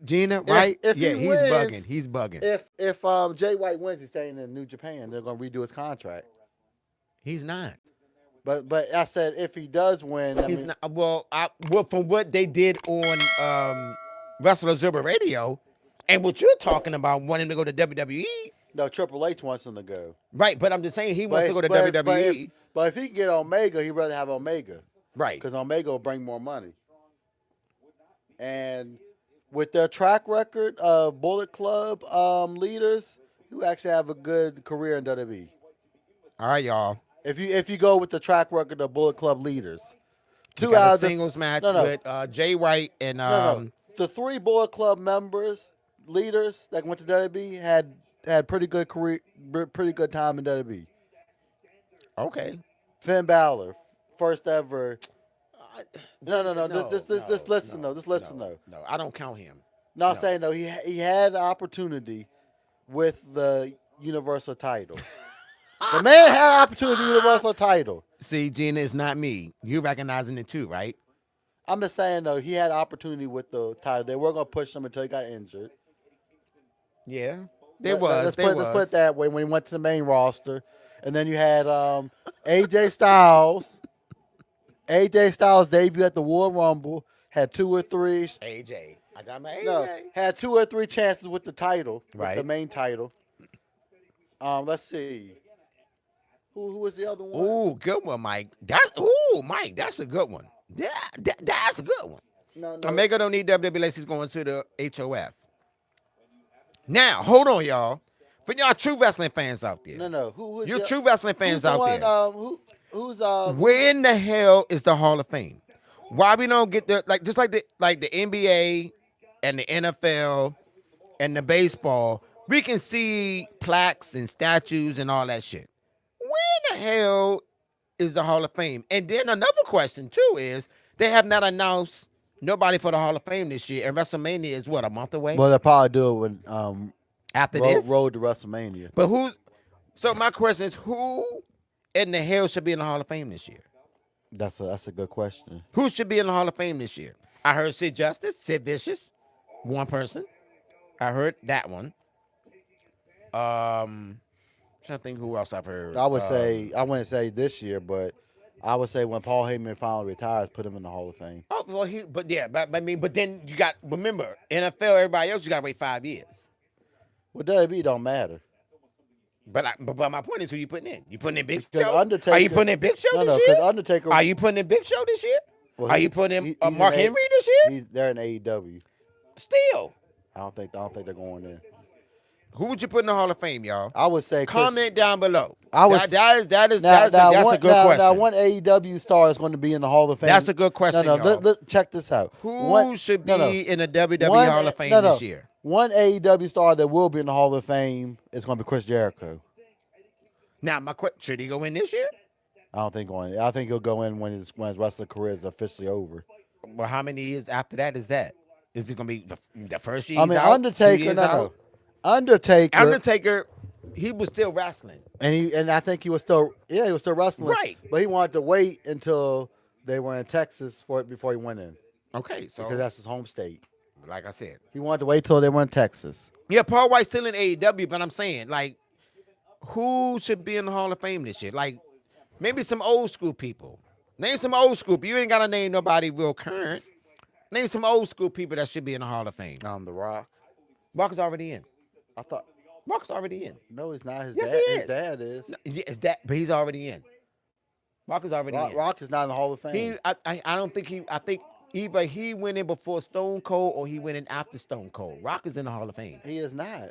Gina, right? If Yeah, he he's wins, bugging. He's bugging. If Jay White wins, he's staying in New Japan. They're gonna redo his contract. He's not. But I said if he does win, I He's mean, not. Well, from what they did on Wrestle Observer Radio, and what you're talking about, wanting to go to WWE, no, Triple H wants him to go. right? But I'm just saying he wants But to go to if WWE, but if he can get Omega, he'd rather have Omega right? because Omega will bring more money. And with their track record of Bullet Club leaders, who actually have a good career in WWE. All right, y'all. If you go with the track record of Bullet Club leaders, We two got out a of the singles match no no with Jay White and no the three Bullet Club members leaders that went to WWE had pretty good career, pretty good time in WWE. okay. Finn Balor, first ever. I- No. No, Just listen no, though. Just listen though. no. I don't count him. No, I'm No. saying though he had the opportunity with the Universal title. The man had an opportunity with the Universal title. See, Gina, it's not me. You recognizing it too, right? I'm just saying though he had an opportunity with the title. They were gonna push him until he got injured. Yeah, there was. Let's There let's put was. it that way when he went to the main roster, and then you had AJ Styles. AJ Styles debut at the Royal Rumble had two or three. AJ. I got my AJ. No, had two or three chances with the title, with the Right. main title. Let's see. Who was the other one? Ooh, good one, Mike. Mike, that's a good one. Yeah, that's a good one. No. Omega don't need WWE unless he's going to the HOF. Now, hold on, y'all. For y'all true wrestling fans out there. No. Who? You true wrestling who's fans the out one, there. Who's Where in the hell is the Hall of Fame? Why we don't get the just like the NBA and the NFL and the baseball, we can see plaques and statues and all that shit. Where in the hell is the Hall of Fame? And then another question too is they have not announced nobody for the Hall of Fame this year, and WrestleMania is what, a month away? Well, they'll probably do it when After this? road to WrestleMania. But so my question is, who in the hell should be in the Hall of Fame this year? That's a good question. Who should be in the Hall of Fame this year? I heard Sid Justice, Sid Vicious, one person. I heard that one. Trying to think who else I've heard. I would say I wouldn't say this year, but I would say when Paul Heyman finally retires, put him in the Hall of Fame. Oh well, but then you got remember NFL. Everybody else, you got to wait 5 years. Well, WWE don't matter. But my point is, who you putting in? You putting in Big Because Show? Undertaker- Are you putting in Big Show No, this because year? Undertaker. Are you putting in Big Show this year? well, Are he- you putting in he's Mark in Henry this year? They're in AEW. Still, I don't think they're going in. who would you put in the Hall of Fame, y'all? I would say Chris- Comment down below. I would- that's Now, a one, good now, question. Now, one AEW star is going to be in the Hall of Fame. That's a good question, No, y'all. check this out. Who should be in the WWE One- Hall of Fame no, this year? One AEW star that will be in the Hall of Fame is going to be Chris Jericho. Now, my question: should he go in this year? I don't think going. I think he'll go in when his wrestling career is officially over. Well, how many years after that is that? Is it gonna be the first year? I mean, out, 2 Undertaker. years No. out? Undertaker, he was still wrestling. and I think he was still wrestling. Right. But he wanted to wait until they were in Texas for it before he went in Okay, so because that's his home state. like I said, He wanted to wait till they were in Texas. yeah, Paul White's still in AEW, but I'm saying like, who should be in the Hall of Fame this year? Like, maybe some old school people. Name some old school people. You ain't gotta name nobody real current. Name some old school people that should be in the Hall of Fame. The Rock. Rock is already in. I thought. Rock's already in. No, he's not. His Yes, dad. he His is. dad is. No, yeah, it's that, but he's already in. Rock is already in. Rock is not in the Hall of Fame. I don't think he. I think either he went in before Stone Cold or he went in after Stone Cold. Rock is in the Hall of Fame. He is not.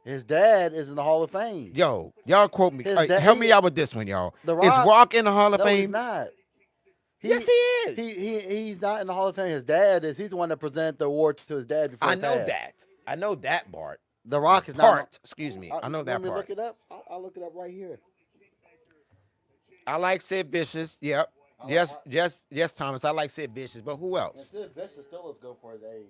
His dad is in the Hall of Fame. Yo, y'all quote me. His Help me out with this one, y'all. The Is Rock- Rock in the Hall of No, he's Fame? not. Yes, he is. He's not in the Hall of Fame. His dad is. He's the one that presented the award to his dad before I he know passed. that. I know that part. The Rock is Part. Excuse me. not. I know that Want me to part. look it up. I'll look it up right here. I like Sid Vicious. Yep. Yes, Thomas. I like Sid Vicious. But who else? Sid Vicious still looks good for his age.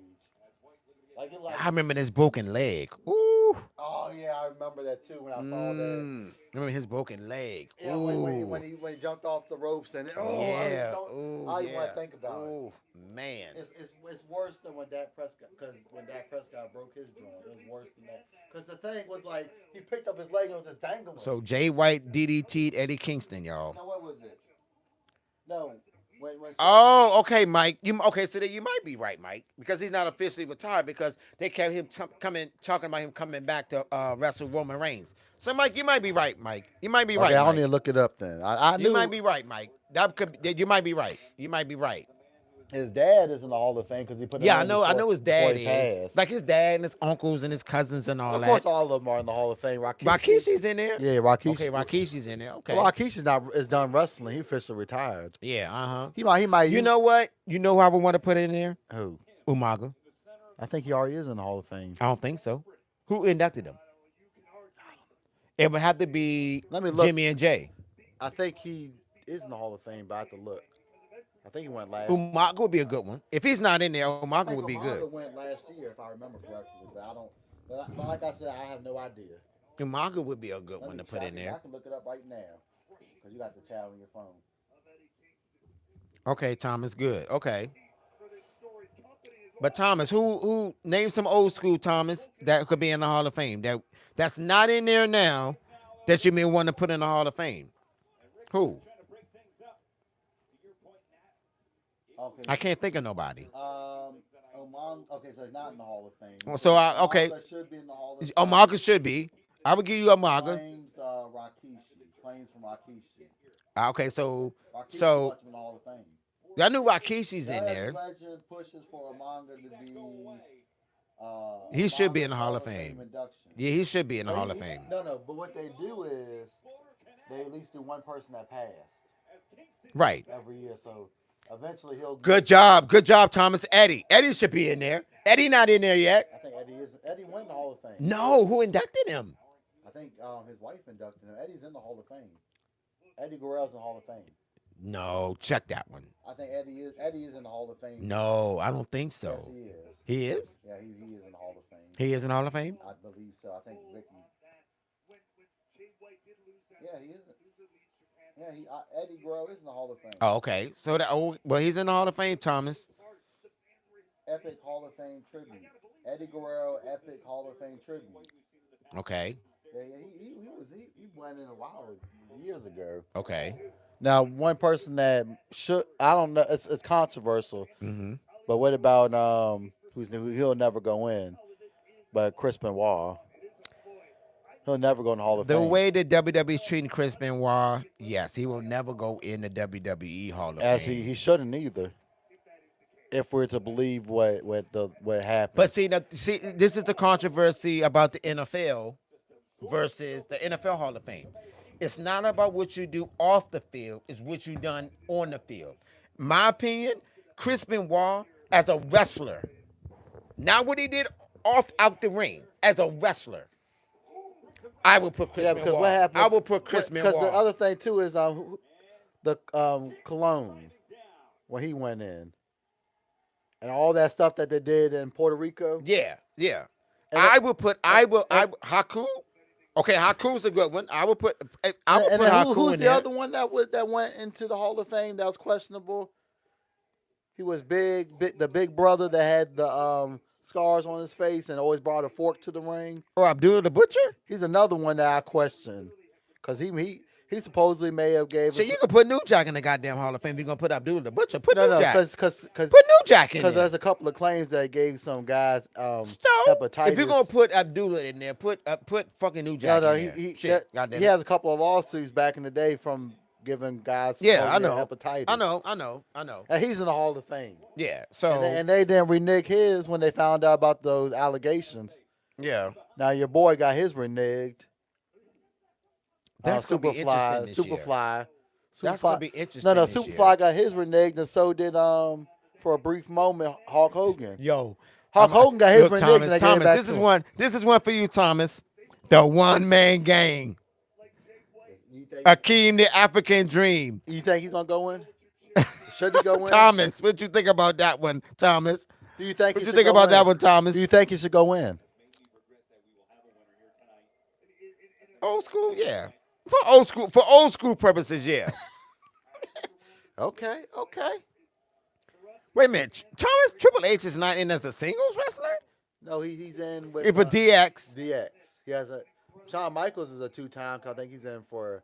I remember this broken leg. Ooh. Oh Oh yeah, I remember that too when I saw that. Remember his broken leg. Yeah, Ooh. when he jumped off the ropes and Yeah. Ooh, I don't even want yeah. to think about it. Ooh, man. It's worse than when Dak Prescott because when Dak Prescott broke his joint, it was worse than that. Because the thing was like he picked up his leg and it was just dangling. So Jay White DDT'd Eddie Kingston, y'all. No, what was it? No, when Oh, okay, Mike. So then you might be right, Mike, because he's not officially retired because they kept him coming talking about him coming back to wrestle Roman Reigns. So Mike, you might be right, Mike. You might be okay, right, I don't need Mike. to look it up then. I You knew might be right, Mike. You might be right. You might be right. his dad is in the Hall of Fame because he put him Yeah, I in know. I know his dad before he is passed. like his dad and his uncles and his cousins and all Of that. course, all of them are in the Hall of Fame. Rakishi's in there. Yeah, Rakishi. Okay, Rakishi's in there. Okay. Well, Rakishi's not is done wrestling. He officially retired. Yeah. He might. You know what? You know who I would want to put in there? who? Umaga. I think he already is in the Hall of Fame. I don't think so. Who inducted him? It would have to be Let me look. Jimmy and Jay. I think he is in the Hall of Fame, but I have to look. I think he went last. Umaga would be a good one. If he's not in there, I Umaga think would be Umaga good. went last year, if I remember correctly. But I don't. But like I said, I have no idea. Umaga would be a good Let one me to put check in it. there. I can look it up right now because you got the chat on your phone. Okay, Thomas, good. Okay. But Thomas, who name some old school Thomas that could be in the Hall of Fame that's not in there now that you may want to put in the Hall of Fame? Who? Okay. I can't think of nobody. Okay, so he's not in the Hall of Fame. So okay, Umaga should be in the Hall of Fame. Umaga should be. I would give you Umaga. Claims Rakishi. Claims from Rakishi. Okay, so Rakishi wants him in the Hall of Fame. I knew Rakishi's in That there. legend pushes for Umaga to be. He should be in the Umanga's Hall of Fame. induction. Yeah, he should be in the But Hall of Fame. No, but what they do is they at least do one person that passed Right. every year. So eventually he'll. Good job, Thomas. Eddie should be in there. Eddie not in there yet. I think Eddie went in the Hall of Fame. No, who inducted him? I think his wife inducted him. Eddie's in the Hall of Fame. Eddie Guerrero's in the Hall of Fame. No, check that one. I think Eddie is in the Hall of Fame. No, I don't think so. Yes, he is. He is? Yeah, he is in the Hall of Fame. He is in the Hall of Fame? I believe so. I think Ricky. Yeah, he is. Yeah, Eddie Guerrero is in the Hall of Fame. Oh, okay. So well, he's in the Hall of Fame, Thomas. Epic Hall of Fame tribute. Eddie Guerrero Epic Hall of Fame tribute. Okay. Yeah, he went in a while years ago. Okay. Now, one person that I don't know, it's controversial. Mm-hmm. But what about he'll never go in? But Chris Benoit, he'll never go in the Hall of The Fame. way that WWE's treating Chris Benoit, yes, he will never go in the WWE Hall of As Fame. he shouldn't either. If we're to believe what happened. But see, this is the controversy about the NFL versus the NFL Hall of Fame. It's not about what you do off the field; it's what you done on the field. My opinion, Chris Benoit as a wrestler, not what he did out the ring as a wrestler. I would put Chris Benoit. Because what happened? I would put Chris Benoit. Because the other thing too is the Cologne when he went in. And all that stuff that they did in Puerto Rico. Yeah. And Haku. Okay, Haku's a good one. I would put Haku who's in the there. other one that went into the Hall of Fame that was questionable? He was the big brother that had the scars on his face and always brought a fork to the ring. Oh, Abdullah the Butcher? He's another one that I question. Because he supposedly may have gave So us. you can put New Jack in the goddamn Hall of Fame. You're gonna put Abdullah the Butcher. Put New Jack. Because Put New Jack in there. Because there's a couple of claims that gave some guys So hepatitis. if you're gonna put Abdullah in there, put fucking New Jack in there. he Shit, goddamn he it. has a couple of lawsuits back in the day from giving guys Yeah, I know. hepatitis. I know. And he's in the Hall of Fame. Yeah. So And they didn't renege his when they found out about those allegations. yeah. Now your boy got his reneged. That's gonna be interesting this year. Superfly. That's gonna be interesting. No, this Superfly year. got his reneged, and so did for a brief moment Hulk Hogan. Yo, Hulk Hogan got his look, reneged. and they gave it Thomas, back this to is him. one. This is one for you, Thomas. The one man gang. Akeem the African Dream. You think he's gonna go in? Should he go in? Thomas, what you think about that one, Thomas? Do you think? What he you should think go about in? that one, Thomas? Do you think he should go in? Old school, yeah. For old school purposes, yeah. Okay, okay. Wait a minute, Thomas Triple H is not in as a singles wrestler. No, he's in with If for DX, DX. He has a Shawn Michaels is a 2 time. I think he's in for.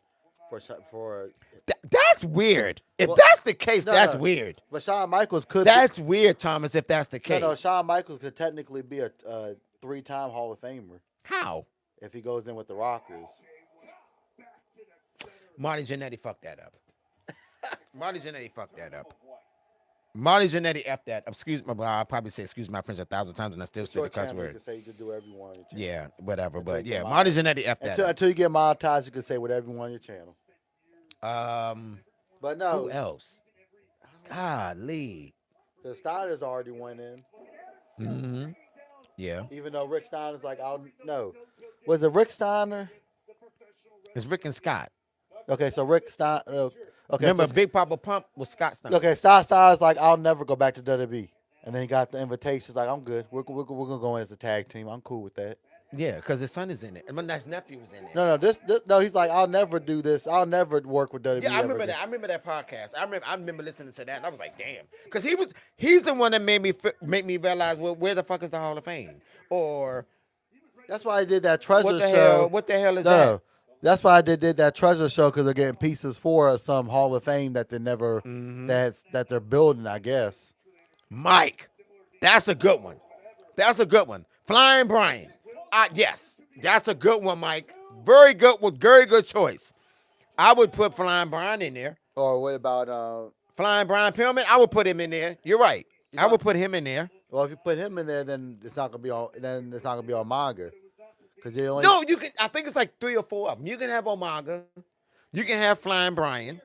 that's weird. If Well, that's the case, no, that's no. weird. But Shawn Michaels could. That's weird, Thomas. If that's the No. case, Shawn Michaels could technically be a 3 time Hall of Famer how? if he goes in with the Rockers. Marty Jannetty fucked that up. Marty Jannetty fucked that up. Marty Jannetty F that. Excuse me, I'll probably say excuse my French 1,000 times and I still say the Short cuss channel, you word. can say you can do whatever you want on your channel. Yeah, whatever. Until But you yeah, get Marty monetized. Jannetty F that up. Until you get monetized, you can say whatever you want on your channel. But no, Who else? Golly. the Steiners already went in. Mm-hmm. Yeah. Even though Rick Steiner's like, I'll no. Was it Rick Steiner? It's Rick and Scott. Okay, so Rick Steiner. Okay, Remember, so, Big Papa Pump was Scott Steiner. okay, Steiner's like, I'll never go back to WWE. And then he got the invitation. Like, I'm good. We're going to go in as a tag team. I'm cool with that. Yeah, because his son is in it. And my nice nephew was in it. No, no, he's like, I'll never do this. I'll never work with WWE. Yeah, I remember that. I remember that podcast. I remember listening to that, and I was like, "Damn," because he's the one that made me realize, well, where the fuck is the Hall of Fame, or That's why I did that treasure what the show. hell? What the hell is No, that? that's why I did that treasure show because they're getting pieces for some Hall of Fame that they never that they're building. I guess. Mike, that's a good one. That's a good one. Flying Brian. Yes, that's a good one, Mike. Very good. Very good choice. I would put Flying Brian in there. Or what about Flying Brian Pillman, I would put him in there. You're right. I would put him in there. Well, if you put him in there, then it's not gonna be on. Then it's not gonna be on manga, because you only. No, you can. I think it's like 3 or 4 of them. You can have Omega. You can have Flying Brian.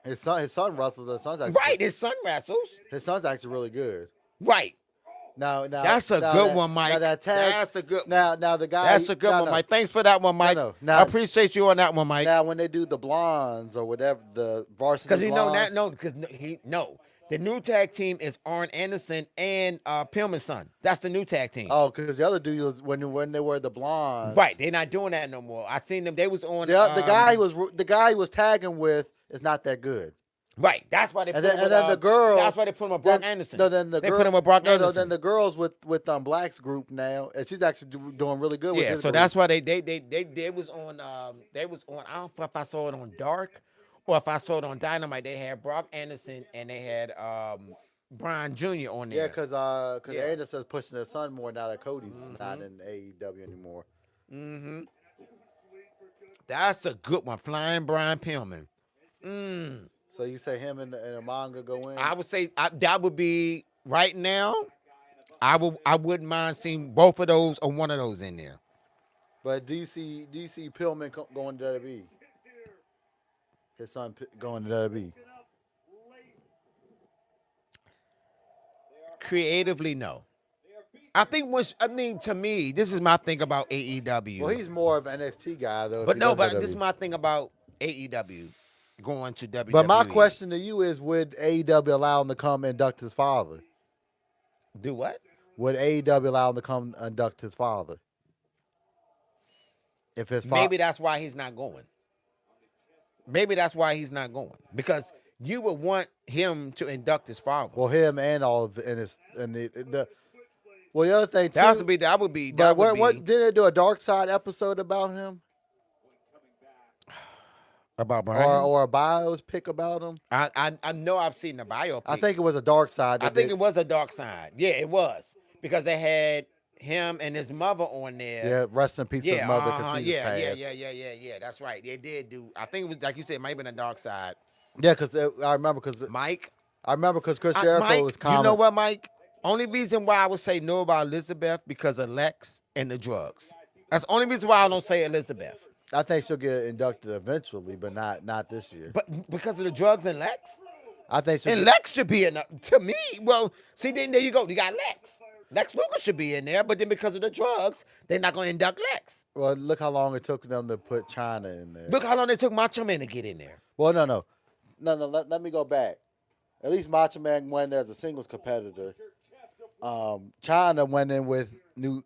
His son wrestles. His son's actually Right, his son wrestles. His son's actually really good. Right. Now That's a good one, Mike. Now that tag, That's a good. Now the guy. That's a good one, Mike. Thanks for that one, Mike. No. I Now, appreciate you on that one, Mike. now when they do the blondes or whatever the varsity. Because you know that blondes, because the new tag team is Arn Anderson and Pillman's son. That's the new tag team. Oh, because the other dude was when they were the blondes. Right, they're not doing that no more. I seen them. They was on. The guy he was tagging with is not that good. Right, that's why they put him And with, then the girls. That's why they put him with Brock Anderson. No, then they put him with Brock no, Anderson. No, then the girls with Black's group now, and she's actually doing really good. With Yeah, his so group. that's why they was on they was on. I don't know if I saw it on Dark or if I saw it on Dynamite. They had Brock Anderson and they had Brian Jr. on there. Yeah, because Yeah. Anderson's pushing his son more now that Cody's not in AEW anymore. Mm-hmm. That's a good one, Flying Brian Pillman. So you say him and the manga go in? I would say that would be right now. I wouldn't mind seeing both of those or one of those in there. But do you see Pillman going to WWE? His son going to WWE. Creatively, no. I think to me, this is my thing about AEW. Well, he's more of an NXT guy though. But no, but this is my thing about AEW going to WWE. But my question to you is, would AEW allow him to come induct his father? Do what? Would AEW allow him to come induct his father? If his father, Maybe that's why he's not going. Maybe that's why he's not going. Because you would want him to induct his father. well, him and all of the. Well, the other thing too. That would be. What did they do a Dark Side episode about him? About Brian? Or a bios pick about him? I know I've seen the biopic. I think it was a Dark Side. I think it was a Dark Side. Yeah, it was. Because they had him and his mother on there. Yeah, rest in peace, his mother. Yeah. That's right. They did do. I think it was like you said, it might have been a Dark Side. Yeah, because I remember Mike. Chris Jericho Mike, was commenting. you know what, Mike? Only reason why I would say no about Elizabeth because of Lex and the drugs. That's the only reason why I don't say Elizabeth. I think she'll get inducted eventually, but not this year. But because of the drugs and Lex? I think she'll And get, Lex should be in to me. Well, see, then there you go. You got Lex. Lex Luger should be in there, but then because of the drugs, they're not going to induct Lex. well, look how long it took them to put China in there. Look how long it took Macho Man to get in there. Well, no. Let me go back. At least Macho Man went there as a singles competitor. China went in with new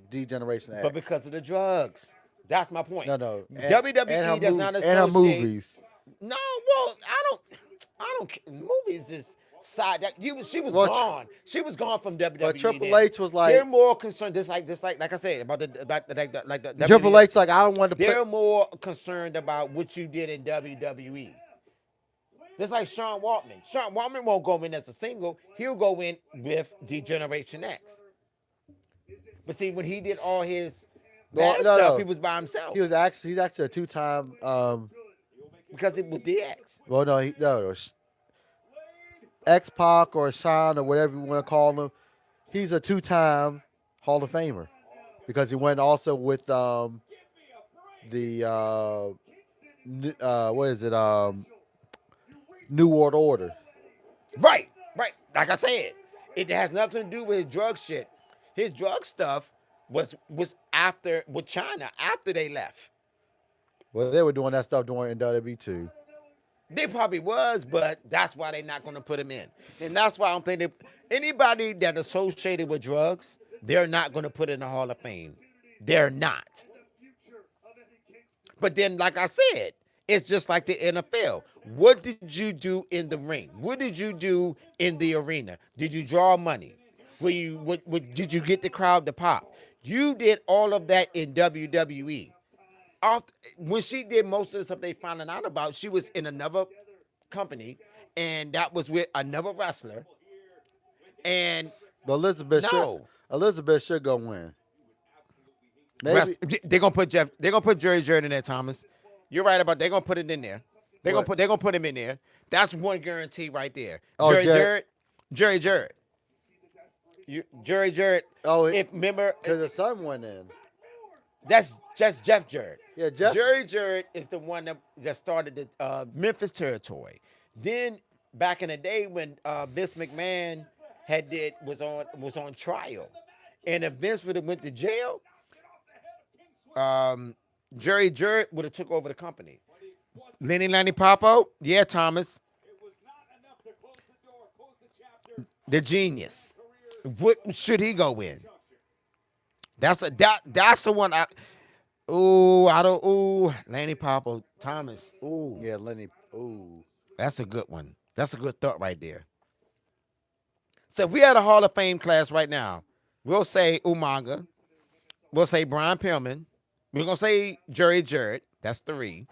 degeneration But X. because of the drugs. That's my point. No, and her WWE does not and her associate. movies. No, well, I don't. Movies is side that you. She was Well, gone. She was gone from but WWE. Triple Then H was they're like more concerned. Like I said about the Triple WWE. H like I don't want to put. They're more concerned about what you did in WWE. Just like Sean Waltman. Sean Waltman won't go in as a single. He'll go in with Degeneration X. But see, when he did all his Well, bad no, stuff, no. he was by himself He's actually a 2-time. because it was DX. Well, no, no, X Pac or Sean or whatever you want to call him. He's a 2-time Hall of Famer because he went also with the what is it New World Order. Right, right. Like I said, it has nothing to do with his drug shit. His drug stuff was after with China after they left. Well, they were doing that stuff during WWE too. They probably was, but that's why they're not going to put him in, and that's why I don't think anybody that associated with drugs, they're not going to put in the Hall of Fame. They're not. But then, like I said, it's just like the NFL. What did you do in the ring? What did you do in the arena? Did you draw money? Did you get the crowd to pop? You did all of that in WWE. When she did most of the stuff they finding out about, she was in another company, and that was with another wrestler. And But no, Elizabeth should go win. Maybe they're gonna put Jerry Jarrett in there, Thomas. You're right about they're gonna put it in there. They're gonna put him in there. That's one guarantee right there. Oh, Jerry Jarrett. Jerry Jarrett. Oh, if remember, because the son went in. that's just Jeff Jarrett. Yeah, Jeff. Jerry Jarrett is the one that started the Memphis territory. Then back in the day when Vince McMahon was on trial, and if Vince would have went to jail, Jerry Jarrett would have took over the company. Lanny Popo, yeah, Thomas, the genius. What should he go in? That's the one. Lanny Popo, Thomas. Ooh, Yeah, Lenny. Ooh. that's a good one. That's a good thought right there. So if we had a Hall of Fame class right now, we'll say Umaga, we'll say Brian Pillman, we're gonna say Jerry Jarrett. That's 3.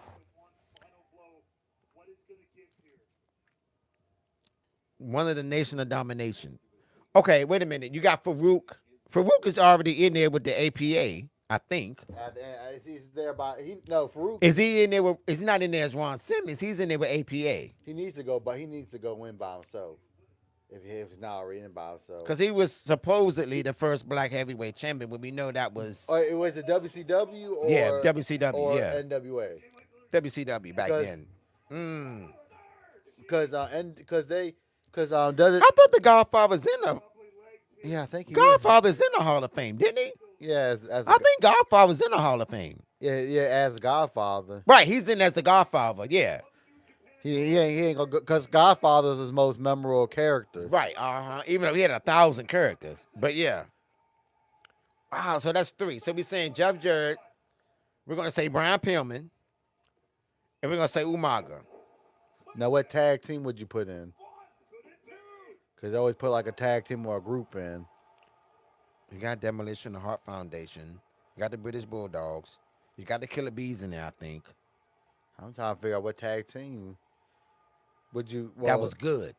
One of the Nation of Domination. Okay, wait a minute. You got Farouk. Farouk is already in there with the APA, I think. He's there by Farouk. Is he in there with? Is he not in there as Ron Simmons? He's in there with APA He needs to go, but he needs to go in by himself. If he's not already in by himself. because he was supposedly the first black heavyweight champion. But we know that was It was the WCW or WCW, or yeah, NWA. WCW back Because- then. Because I thought the Godfather's in the yeah, I think he Godfather's in the Hall of Fame, didn't he? Yeah, I think Godfather's in the Hall of Fame. yeah, as Godfather. Right, he's in as the Godfather. Yeah, He ain't gonna go because Godfather's his most memorable character. right. Even though he had 1,000 characters, but yeah. Wow, so that's 3. So we're saying Jeff Jarrett. We're gonna say Brian Pillman, and we're gonna say Umaga. Now, what tag team would you put in? Because they always put like a tag team or a group in. You got Demolition, the Heart Foundation. You got the British Bulldogs. You got the Killer Bees in there, I think. I'm trying to figure out what tag team would you. That was good.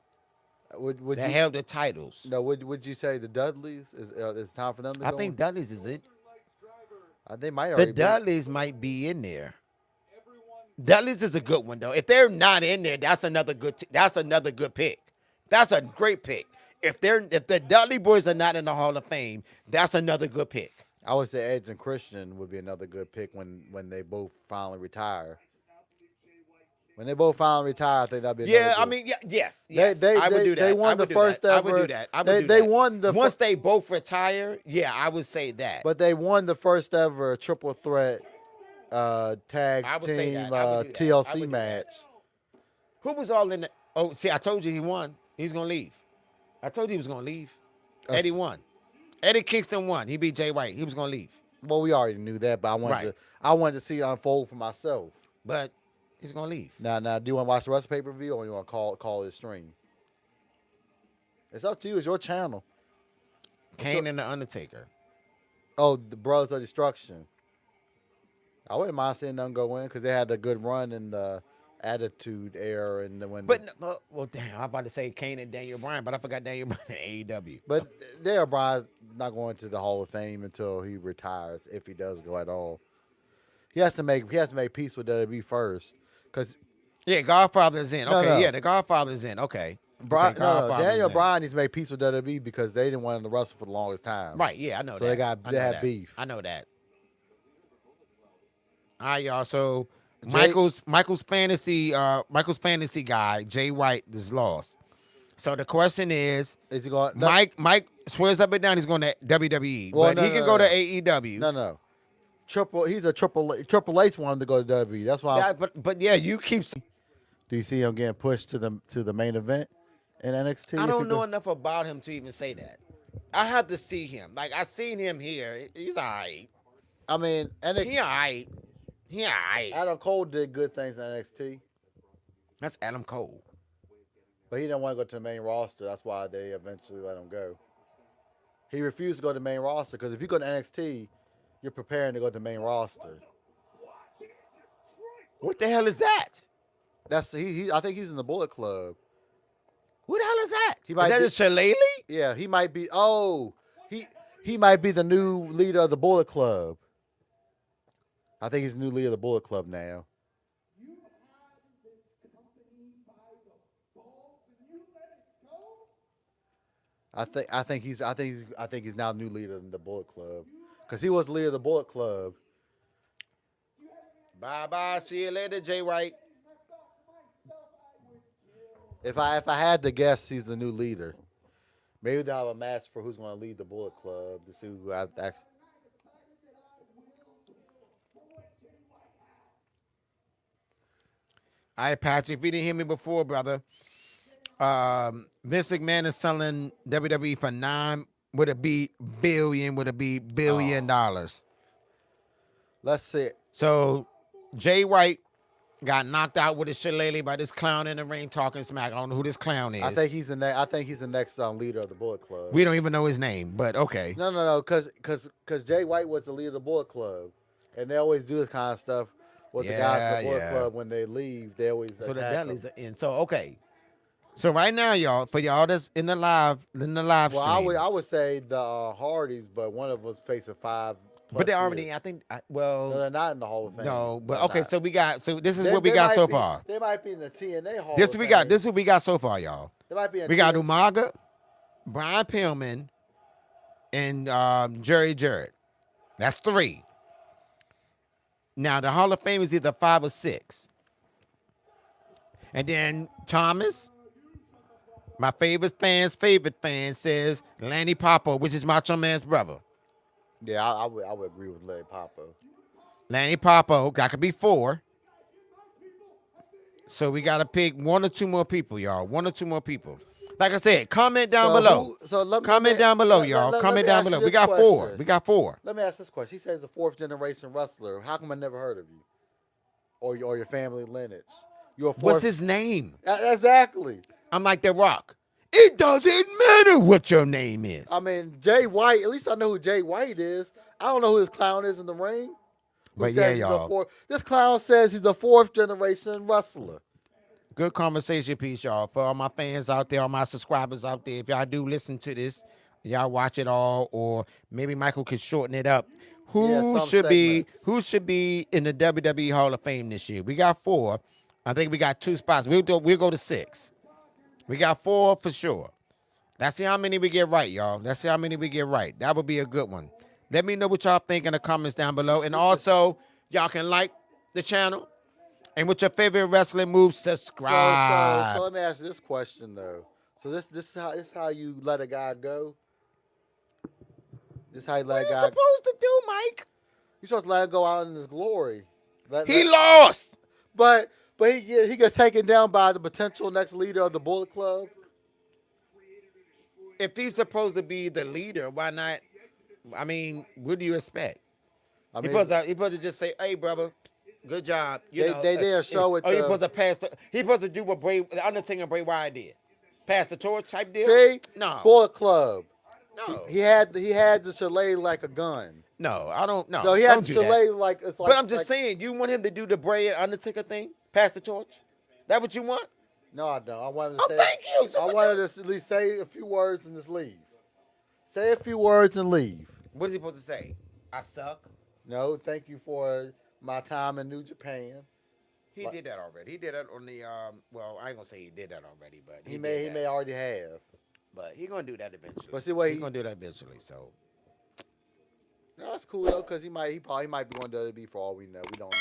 Would They you held the titles. No, would you say the Dudleys? Is it's time for them to I go think in? Dudley's is it. They might The already be. Dudleys might be in there. Dudleys is a good one though. If they're not in there, that's another good. That's another good pick. That's a great pick. If the Dudley boys are not in the Hall of Fame, that's another good pick. I would say Edge and Christian would be another good pick when they both finally retire. When they both finally retire, I think that'd be another Yeah, good. I mean, yes. They- I would do that. they won I would the do first that. I would ever- do that. I would they- do they that. won the Once they both retire, yeah, I would say that. But they won the first ever triple threat tag I would say team that. I would do that. I TLC would do match. that. Who was all in the? Oh, see, I told you he won. He's gonna leave. I told you he was gonna leave. Eddie won. Eddie Kingston won. He beat Jay White. He was gonna leave. Well, we already knew that, but Right. I wanted to see it unfold for myself. But he's gonna leave. Now, do you want to watch the rest of the pay per view, or you want to call it a stream? It's up to you. It's your channel. Kane and the Undertaker. Oh, the Brothers of Destruction. I wouldn't mind seeing them go in because they had a good run in the Attitude Era and when. Well, damn, I'm about to say Kane and Daniel Bryan, but I forgot Daniel Bryan in AEW. But Daniel Bryan's not going to the Hall of Fame until he retires, if he does go at all. He has to make peace with WWE first, because Yeah, Godfather's in. No, Okay, no. yeah, the Godfather's in. Okay. Daniel in. Bryan needs to make peace with WWE because they didn't want him to wrestle for the longest time. Right, yeah, I know So that. they had beef. I know that. All right, y'all. So Jay- Michael's fantasy guy, Jay White, is lost. So the question is, Is he going? Mike swears up and down he's going to WWE, Well, but no, he no, can no, go no. to AEW. No. He's a Triple H wanted to go to WWE. That's why. Yeah, but yeah, you keep. Do you see him getting pushed to the main event in NXT? I don't know enough about him to even say that. I have to see him. Like I seen him here. He's all right. I mean, NXT. He all right. He all right. Adam Cole did good things in NXT, That's Adam Cole. but he didn't want to go to the main roster. That's why they eventually let him go. He refused to go to the main roster because if you go to NXT, you're preparing to go to the main roster. What the hell is that? That's I think he's in the Bullet Club. Who the hell is that? He might Is that be- a Shillelagh? Yeah, he might be. Oh, he might be the new leader of the Bullet Club. I think he's the new leader of the Bullet Club now. I think he's now new leader in the Bullet Club because he was the leader of the Bullet Club. Bye. See you later, Jay White. If I had to guess, he's the new leader. Maybe they'll have a match for who's going to lead the Bullet Club to see who actually. All right, Patrick. If you didn't hear me before, brother, Vince McMahon is selling WWE for billion dollars. Let's see. So Jay White got knocked out with a shillelagh by this clown in the ring talking smack. I don't know who this clown is. I think he's the next leader of the Bullet Club. We don't even know his name, but okay. No, because Jay White was the leader of the Bullet Club, and they always do this kind of stuff with the guys in the Bullet Club when they leave. They always So the attack delis them. are in. So okay. So right now, y'all, for y'all that's in the live stream. Well, I would say the Hardys, but one of us facing 5. But they already, years. I think, No, they're not in the Hall of Fame. no, but They're okay. not. So this is They- what we they got might so be- far. They might be in the TNA Hall. This of we got. Fame. This what we got so far, y'all. They might be. In We got TNA. Umaga, Brian Pillman, and Jerry Jarrett. That's 3. Now the Hall of Fame is either 5 or 6. And then Thomas, my favorite fan says Lanny Poffo, which is Macho Man's brother. Yeah, I would agree with Larry Popo. Lanny Poffo, that could be 4. So we got to pick 1 or 2 more people, y'all. 1 or 2 more people. Like I said, comment down below. Comment down below, y'all. Comment down below. We got 4. We got 4. Let me ask this question. He says a 4th generation wrestler. How come I never heard of you? Or your family lineage? You're a 4th. What's his name? Exactly. I'm like The Rock. It doesn't matter what your name is. I mean, Jay White. At least I know who Jay White is. I don't know who this clown is in the ring. Who But says yeah, he's a y'all. This clown says he's a 4th generation wrestler. Good conversation piece, y'all. For all my fans out there, all my subscribers out there, if y'all do listen to this, y'all watch it all, or maybe Michael could shorten it up. Who some should segments. be in the WWE Hall of Fame this year? We got 4. I think we got 2 spots. We'll go to 6. We got 4 for sure. Let's see how many we get right, y'all. Let's see how many we get right. That would be a good one. Let me know what y'all think in the comments down below. And also, y'all can like the channel. And with your favorite wrestling moves, subscribe. So let me ask you this question though. So this is how you let a guy go. This is how you let What a are you guy. supposed to do, Mike? You're supposed to let him go out in his glory. He lost. But he gets taken down by the potential next leader of the Bullet Club. If he's supposed to be the leader, why not I mean, what do you expect? I He mean, supposed to just say, "Hey, brother, good job." they did a show with or he the supposed to pass. He supposed to do what the Undertaker and Bray Wyatt did, pass the torch type deal. see No, Bullet Club. no, He had the shillelagh like a gun. no. I don't. No, No, he had don't the do that. shillelagh like it's But like I'm just like. saying, you want him to do the Bray and Undertaker thing, pass the torch. That what you want? No, I don't. I wanted to Oh, say. thank you. So I what wanted you? to at least say a few words and just leave. Say a few words and leave. What is he supposed to say? I suck. No, thank you for my time in New Japan. He Like, did that already. He did that on the. Well, I ain't gonna say he did that already, but he did may he that. may already have. But he gonna do that eventually. But see what He's gonna do that eventually. So no, that's cool though, because he probably might be on WWE for all we know. We don't know.